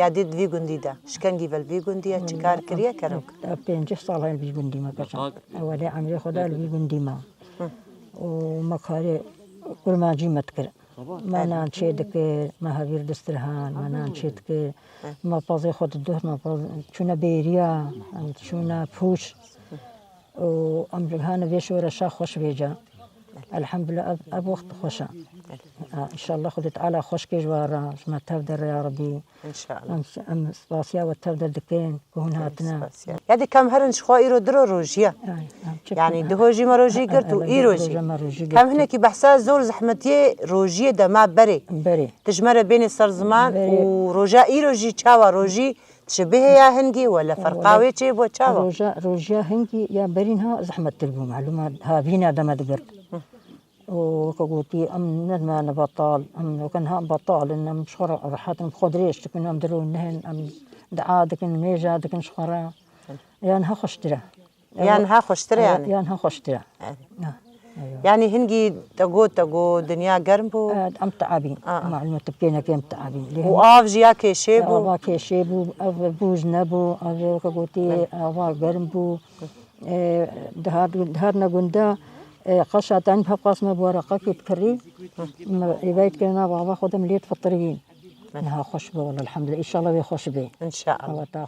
یادت وی گندی دا شکنگی ول وی گندیه چیکار کریه کرم 50 ساله الوی گندی ما کشم اولی عمری خدا الوی گندی ما و مکاری قرماجی متکر ما نانچه دکر ما هویر دسترهان ما نانچه دکر ما پازی خود دور ما پاز چونه بیریا چونه پوش و امرهان ویشور شا خوش بیجا الحمد لله اب وقت خوشا ان شاء الله خدت على خوش كجوارا ما تبدر يا ربي ان شاء الله ام سباسيا وتبدر دكين كون هاتنا يعني كم هرنش خو ايرو درو روجيا يعني دهوجي ما روجي كرتو ايروجي كم هناك بحسا زور زحمتي روجي دما بري تجمر بين سرزمان وروجا ايروجي تشاوا روجي تشبه يا هنجي ولا فرقاوي تشيب وتشاوا روجا هنجي يا برينها زحمه تلقوا معلومات ها بينا دما دقرت وكقولتي أم ندما أنا بطال أم كان ها بطال إن مش خرا راحات مخدريش تكون أم درون نهن أم دعادك إن ميجادك إن شخرا يعني ها خشترة يعني ها خشترة يعني هنجي تقو دنيا قربو أم تعبين معلومة تبكينا كيم تعبين وآف جيا كيشيبو آف كيشيبو أف بوز نبو أف كقولتي آف قربو دهارنا قندا قشعتين بقاسمة بورقة كتكري يبيت كنا بابا خدم ليت في الطريقين انها خوش والله الحمد لله ان شاء الله بيخوش بيه ان شاء الله.